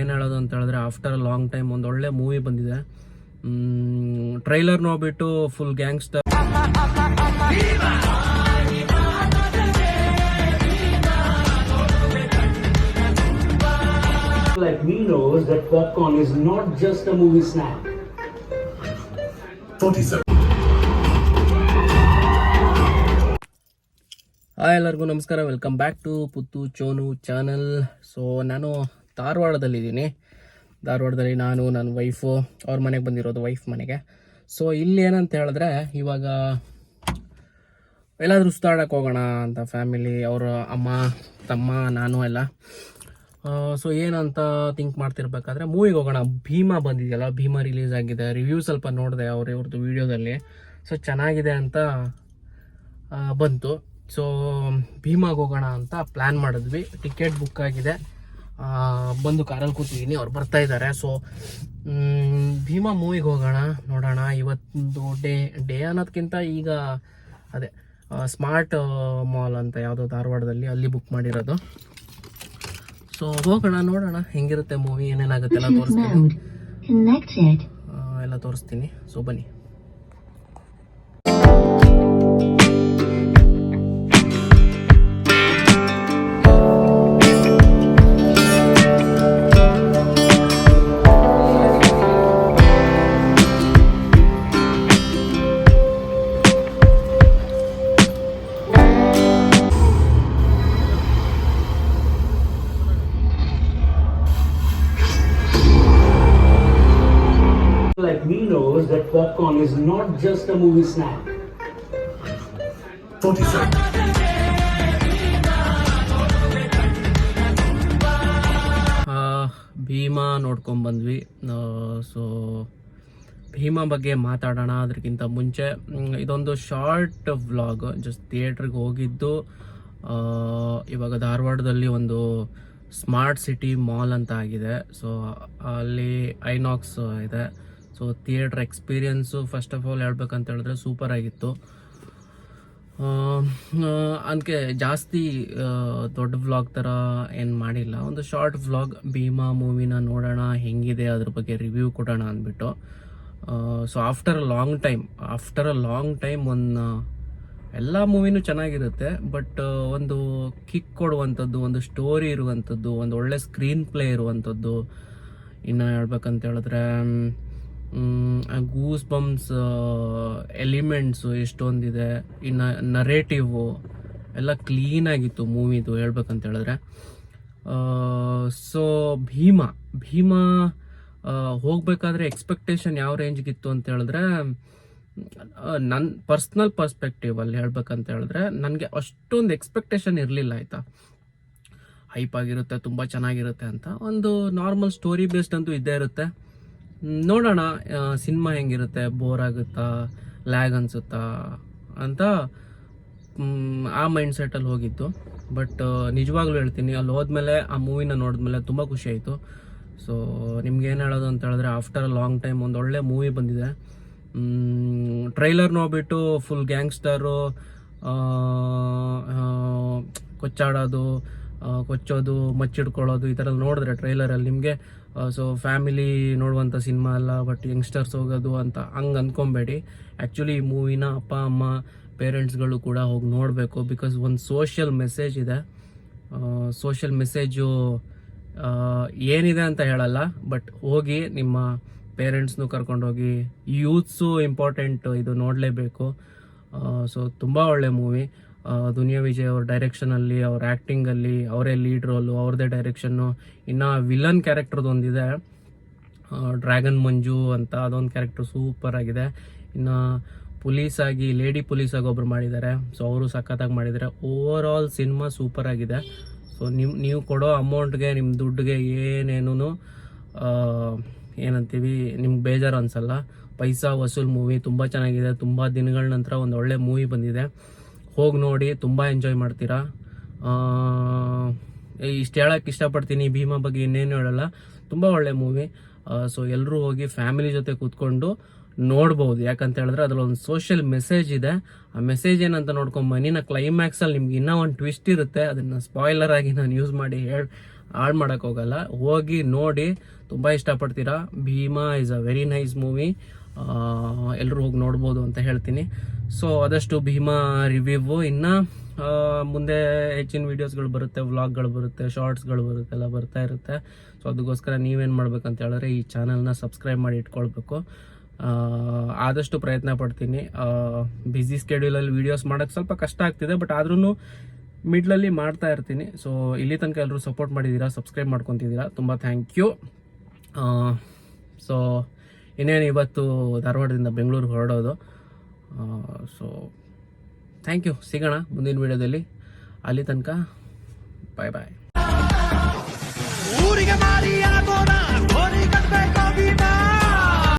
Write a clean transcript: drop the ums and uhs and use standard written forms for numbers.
ಏನು ಹೇಳೋದು ಅಂತ ಹೇಳಿದ್ರೆ ಆಫ್ಟರ್ ಅ ಲಾಂಗ್ ಟೈಮ್ ಒಂದು ಒಳ್ಳೆ ಮೂವಿ ಬಂದಿದೆ. ಟ್ರೈಲರ್ ನೋಡ್ಬಿಟ್ಟು full gangster like me knows that popcorn is not just a movie snack. 47. Hi ಎಲ್ಲರಿಗೂ ನಮಸ್ಕಾರ, welcome back to Puttu Chonu channel. So ನಾನು ಧಾರವಾಡದಲ್ಲಿದ್ದೀನಿ. ಧಾರವಾಡದಲ್ಲಿ ನಾನು ನನ್ನ ವೈಫು ಅವ್ರ ಮನೆಗೆ ಬಂದಿರೋದು, ವೈಫ್ ಮನೆಗೆ. ಸೊ ಇಲ್ಲಿ ಏನಂತ ಹೇಳಿದ್ರೆ ಇವಾಗ ಎಲ್ಲಾದರೂ ಸುತ್ತಾಡಕ್ಕೆ ಹೋಗೋಣ ಅಂತ ಫ್ಯಾಮಿಲಿ, ಅವರ ಅಮ್ಮ ತಮ್ಮ ನಾನು ಎಲ್ಲ. ಸೊ ಏನಂತ ಥಿಂಕ್ ಮಾಡ್ತಿರ್ಬೇಕಾದ್ರೆ ಮೂವಿಗೆ ಹೋಗೋಣ. ಭೀಮಾ ಬಂದಿದೆಯಲ್ಲ, ಭೀಮಾ ರಿಲೀಸ್ ಆಗಿದೆ. ರಿವ್ಯೂ ಸ್ವಲ್ಪ ನೋಡಿದೆ ಇವ್ರದ್ದು ವೀಡಿಯೋದಲ್ಲಿ. ಸೊ ಚೆನ್ನಾಗಿದೆ ಅಂತ ಬಂತು. ಸೊ ಭೀಮಾಗೆ ಹೋಗೋಣ ಅಂತ ಪ್ಲ್ಯಾನ್ ಮಾಡಿದ್ವಿ. ಟಿಕೆಟ್ ಬುಕ್ ಆಗಿದೆ, ಬಂದು ಕಾರಲ್ಲಿ ಕೂತಿದ್ದೀನಿ, ಅವ್ರು ಬರ್ತಾ ಇದ್ದಾರೆ. ಸೊ ಭೀಮಾ ಮೂವಿಗೆ ಹೋಗೋಣ, ನೋಡೋಣ. ಇವತ್ತು ಡೇ ಅನ್ನೋದಕ್ಕಿಂತ ಈಗ ಅದೇ ಸ್ಮಾರ್ಟ್ ಮಾಲ್ ಅಂತ ಯಾವುದೋ ಧಾರವಾಡದಲ್ಲಿ, ಅಲ್ಲಿ ಬುಕ್ ಮಾಡಿರೋದು. ಸೊ ಹೋಗೋಣ, ನೋಡೋಣ ಹೆಂಗಿರುತ್ತೆ ಮೂವಿ, ಏನೇನಾಗುತ್ತೆ ಎಲ್ಲ ತೋರಿಸ್ತೀನಿ. ಸೊ ಬನ್ನಿ. Like me knows that popcorn is not just a movie snack. 47. Bima ನೋಡ್ಕೊಂಡು ಬಂದ್ವಿ. ಸೊ ಭೀಮಾ ಬಗ್ಗೆ ಮಾತಾಡೋಣ. ಅದಕ್ಕಿಂತ ಮುಂಚೆ ಇದೊಂದು ಶಾರ್ಟ್ ವ್ಲಾಗ್. ಜಸ್ಟ್ ಥಿಯೇಟ್ರಿಗೆ ಹೋಗಿದ್ದು. ಇವಾಗ ಧಾರವಾಡದಲ್ಲಿ ಒಂದು ಸ್ಮಾರ್ಟ್ ಸಿಟಿ ಮಾಲ್ ಅಂತ ಆಗಿದೆ. ಸೊ ಅಲ್ಲಿ ಐನಾಕ್ಸ್ ಇದೆ. So theatre experience first of all ಹೇಳ್ಬೇಕಂತ ಹೇಳಿದ್ರೆ ಸೂಪರ್ ಆಗಿತ್ತು. ಅದಕ್ಕೆ ಜಾಸ್ತಿ ದೊಡ್ಡ ವ್ಲಾಗ್ ಥರ ಏನು ಮಾಡಿಲ್ಲ, ಒಂದು ಶಾರ್ಟ್ ವ್ಲಾಗ್. ಭೀಮಾ ಮೂವಿನ ನೋಡೋಣ ಹೆಂಗಿದೆ, ಅದ್ರ ಬಗ್ಗೆ ರಿವ್ಯೂ ಕೊಡೋಣ ಅಂದ್ಬಿಟ್ಟು. So after a long time ಒಂದು ಎಲ್ಲ ಮೂವಿನೂ ಚೆನ್ನಾಗಿರುತ್ತೆ, ಬಟ್ ಒಂದು ಕಿಕ್ ಕೊಡುವಂಥದ್ದು, ಒಂದು ಸ್ಟೋರಿ ಇರುವಂಥದ್ದು, ಒಂದು ಒಳ್ಳೆ ಸ್ಕ್ರೀನ್ ಪ್ಲೇ ಇರುವಂಥದ್ದು. ಇನ್ನು ಹೇಳ್ಬೇಕಂತ ಹೇಳಿದ್ರೆ ಗೂಸ್ ಬಂಪ್ಸ್ ಎಲಿಮೆಂಟ್ಸು ಎಷ್ಟೊಂದಿದೆ. ಇನ್ನು ನರೇಟಿವು ಎಲ್ಲ ಕ್ಲೀನಾಗಿತ್ತು ಮೂವಿದು ಹೇಳ್ಬೇಕಂತ ಹೇಳಿದ್ರೆ. ಸೊ ಭೀಮಾ ಹೋಗ್ಬೇಕಾದ್ರೆ ಎಕ್ಸ್ಪೆಕ್ಟೇಷನ್ ಯಾವ ರೇಂಜ್ಗಿತ್ತು ಅಂತ ಹೇಳಿದ್ರೆ, ನನ್ನ ಪರ್ಸ್ನಲ್ ಪರ್ಸ್ಪೆಕ್ಟಿವ್ ಅಲ್ಲಿ ಹೇಳ್ಬೇಕಂತ ಹೇಳಿದ್ರೆ ನನಗೆ ಅಷ್ಟೊಂದು ಎಕ್ಸ್ಪೆಕ್ಟೇಷನ್ ಇರಲಿಲ್ಲ, ಆಯಿತಾ. ಹೈಪ್ ಆಗಿರುತ್ತೆ, ತುಂಬ ಚೆನ್ನಾಗಿರುತ್ತೆ ಅಂತ. ಒಂದು ನಾರ್ಮಲ್ ಸ್ಟೋರಿ ಬೇಸ್ಡ್ ಅಂತೂ ಇದ್ದೇ ಇರುತ್ತೆ. ನೋಡೋಣ ಸಿನಿಮಾ ಹೆಂಗಿರುತ್ತೆ, ಬೋರ್ ಆಗುತ್ತಾ, ಲ್ಯಾಗ್ ಅನಿಸುತ್ತಾ ಅಂತ ಆ ಮೈಂಡ್ ಸೆಟ್ಟಲ್ಲಿ ಹೋಗಿದ್ದು. ಬಟ್ ನಿಜವಾಗ್ಲೂ ಹೇಳ್ತೀನಿ, ಅಲ್ಲಿ ಹೋದ್ಮೇಲೆ ಆ ಮೂವಿನ ನೋಡಿದ್ಮೇಲೆ ತುಂಬ ಖುಷಿ ಆಯಿತು. ಸೊ ನಿಮ್ಗೇನು ಹೇಳೋದು ಅಂತ ಹೇಳಿದ್ರೆ ಆಫ್ಟರ್ ಅ ಲಾಂಗ್ ಟೈಮ್ ಒಂದು ಒಳ್ಳೆ ಮೂವಿ ಬಂದಿದೆ. ಟ್ರೈಲರ್ ನೋಡ್ಬಿಟ್ಟು ಫುಲ್ ಗ್ಯಾಂಗ್ಸ್ಟರು, ಕೊಚ್ಚಾಡೋದು, ಕೊಚ್ಚೋದು, ಮಚ್ಚಿಡ್ಕೊಳ್ಳೋದು, ಈ ಥರ ನೋಡಿದ್ರೆ ಟ್ರೈಲರಲ್ಲಿ ನಿಮಗೆ ಸೊ ಫ್ಯಾಮಿಲಿ ನೋಡುವಂಥ ಸಿನಿಮಾ ಅಲ್ಲ, ಬಟ್ ಯಂಗ್ಸ್ಟರ್ಸ್ ಹೋಗೋದು ಅಂತ ಹಂಗೆ ಅಂದ್ಕೊಬೇಡಿ. ಆ್ಯಕ್ಚುಲಿ ಈ ಮೂವಿನ ಅಪ್ಪ ಅಮ್ಮ ಪೇರೆಂಟ್ಸ್ಗಳು ಕೂಡ ಹೋಗಿ ನೋಡಬೇಕು. ಬಿಕಾಸ್ ಒಂದು ಸೋಷಿಯಲ್ ಮೆಸೇಜ್ ಇದೆ. ಸೋಷಿಯಲ್ ಮೆಸೇಜು ಏನಿದೆ ಅಂತ ಹೇಳಲ್ಲ, ಬಟ್ ಹೋಗಿ ನಿಮ್ಮ ಪೇರೆಂಟ್ಸ್ನು ಕರ್ಕೊಂಡೋಗಿ, ಯೂತ್ಸು ಇಂಪಾರ್ಟೆಂಟ್, ಇದು ನೋಡಲೇಬೇಕು. ಸೊ ತುಂಬ ಒಳ್ಳೆ ಮೂವಿ. ದುನಿಯಾ ವಿಜಯ್ ಅವ್ರ ಡೈರೆಕ್ಷನಲ್ಲಿ, ಅವ್ರ ಆ್ಯಕ್ಟಿಂಗಲ್ಲಿ, ಅವರೇ ಲೀಡ್ ರೋಲು, ಅವ್ರದ್ದೇ ಡೈರೆಕ್ಷನ್ನು. ಇನ್ನು ವಿಲನ್ ಕ್ಯಾರೆಕ್ಟರ್ದು ಒಂದಿದೆ, ಡ್ರ್ಯಾಗನ್ ಮಂಜು ಅಂತ, ಅದೊಂದು ಕ್ಯಾರೆಕ್ಟರ್ ಸೂಪರ್ ಆಗಿದೆ. ಇನ್ನು ಪೊಲೀಸಾಗಿ, ಲೇಡಿ ಪೊಲೀಸಾಗಿ ಒಬ್ರು ಮಾಡಿದ್ದಾರೆ. ಸೊ ಅವರು ಸಖತ್ತಾಗಿ ಮಾಡಿದ್ದಾರೆ. ಓವರ್ ಆಲ್ ಸಿನಿಮಾ ಸೂಪರ್ ಆಗಿದೆ. ಸೊ ನೀವು ಕೊಡೋ ಅಮೌಂಟ್ಗೆ, ನಿಮ್ಮ ದುಡ್ಡಿಗೆ ಏನೇನು ಏನಂತೀವಿ, ನಿಮ್ಗೆ ಬೇಜಾರು ಅನಿಸಲ್ಲ. ಪೈಸಾ ವಸೂಲ್ ಮೂವಿ, ತುಂಬ ಚೆನ್ನಾಗಿದೆ. ತುಂಬ ದಿನಗಳ ನಂತರ ಒಂದು ಒಳ್ಳೆ ಮೂವಿ ಬಂದಿದೆ. ಹೋಗಿ ನೋಡಿ, ತುಂಬ ಎಂಜಾಯ್ ಮಾಡ್ತೀರಾ. ಇಷ್ಟು ಹೇಳಕ್ಕೆ ಇಷ್ಟಪಡ್ತೀನಿ. ಭೀಮಾ ಬಗ್ಗೆ ಇನ್ನೇನು ಹೇಳಲ್ಲ, ತುಂಬ ಒಳ್ಳೆ ಮೂವಿ. ಸೊ ಎಲ್ಲರೂ ಹೋಗಿ ಫ್ಯಾಮಿಲಿ ಜೊತೆ ಕೂತ್ಕೊಂಡು ನೋಡ್ಬೋದು. ಯಾಕಂತ ಹೇಳಿದ್ರೆ ಅದ್ರಲ್ಲಿ ಒಂದು ಸೋಷಿಯಲ್ ಮೆಸೇಜ್ ಇದೆ. ಆ ಮೆಸೇಜ್ ಏನಂತ ನೋಡ್ಕೊಂಬನ್ನಿ. ಕ್ಲೈಮ್ಯಾಕ್ಸಲ್ಲಿ ನಿಮ್ಗೆ ಇನ್ನೂ ಒಂದು ಟ್ವಿಸ್ಟ್ ಇರುತ್ತೆ, ಅದನ್ನು ಸ್ಪಾಯ್ಲರ್ ಆಗಿ ನಾನು ಯೂಸ್ ಮಾಡಿ ಹಾಳು ಮಾಡೋಕ್ಕೆ ಹೋಗಲ್ಲ. ಹೋಗಿ ನೋಡಿ, ತುಂಬ ಇಷ್ಟಪಡ್ತೀರಾ. Bheema is a very nice movie, ಎಲ್ಲರೂ ಹೋಗಿ ನೋಡ್ಬೋದು ಅಂತ ಹೇಳ್ತೀನಿ. ಸೊ ಆದಷ್ಟು ಭೀಮಾ ರಿವ್ಯೂ ಇನ್ನು ಮುಂದೆ ಹೆಚ್ಚಿನ ವೀಡಿಯೋಸ್ಗಳು ಬರುತ್ತೆ, ವ್ಲಾಗ್ಗಳು ಬರುತ್ತೆ, ಶಾರ್ಟ್ಸ್ಗಳು ಬರುತ್ತೆ, ಎಲ್ಲ ಬರ್ತಾ ಇರುತ್ತೆ. ಸೊ ಅದಕ್ಕೋಸ್ಕರ ನೀವೇನು ಮಾಡ್ಬೇಕಂತ ಹೇಳಿದ್ರೆ ಈ ಚಾನಲ್ನ ಸಬ್ಸ್ಕ್ರೈಬ್ ಮಾಡಿ ಇಟ್ಕೊಳ್ಬೇಕು. ಆದಷ್ಟು ಪ್ರಯತ್ನ ಪಡ್ತೀನಿ. ಬ್ಯುಸಿ ಸ್ಕೆಡ್ಯೂಲಲ್ಲಿ ವೀಡಿಯೋಸ್ ಮಾಡೋಕ್ಕೆ ಸ್ವಲ್ಪ ಕಷ್ಟ ಆಗ್ತಿದೆ, ಬಟ್ ಆದ್ರೂ ಮಿಡ್ಲಲ್ಲಿ ಮಾಡ್ತಾ ಇರ್ತೀನಿ. ಸೊ ಇಲ್ಲಿ ತನಕ ಎಲ್ಲರೂ ಸಪೋರ್ಟ್ ಮಾಡಿದ್ದೀರಾ, ಸಬ್ಸ್ಕ್ರೈಬ್ ಮಾಡ್ಕೊತಿದ್ದೀರಾ, ತುಂಬ ಥ್ಯಾಂಕ್ ಯು. ಸೊ ಇನ್ನೇನು ಇವತ್ತು ಧಾರವಾಡದಿಂದ ಬೆಂಗಳೂರಿಗೆ ಹೊರಡೋದು. So thank you. ಸಿಗೋಣ ಮುಂದಿನ ವಿಡಿಯೋದಲ್ಲಿ. ಅಲ್ಲಿ ತನಕ ಬಾಯ್ ಬಾಯ್.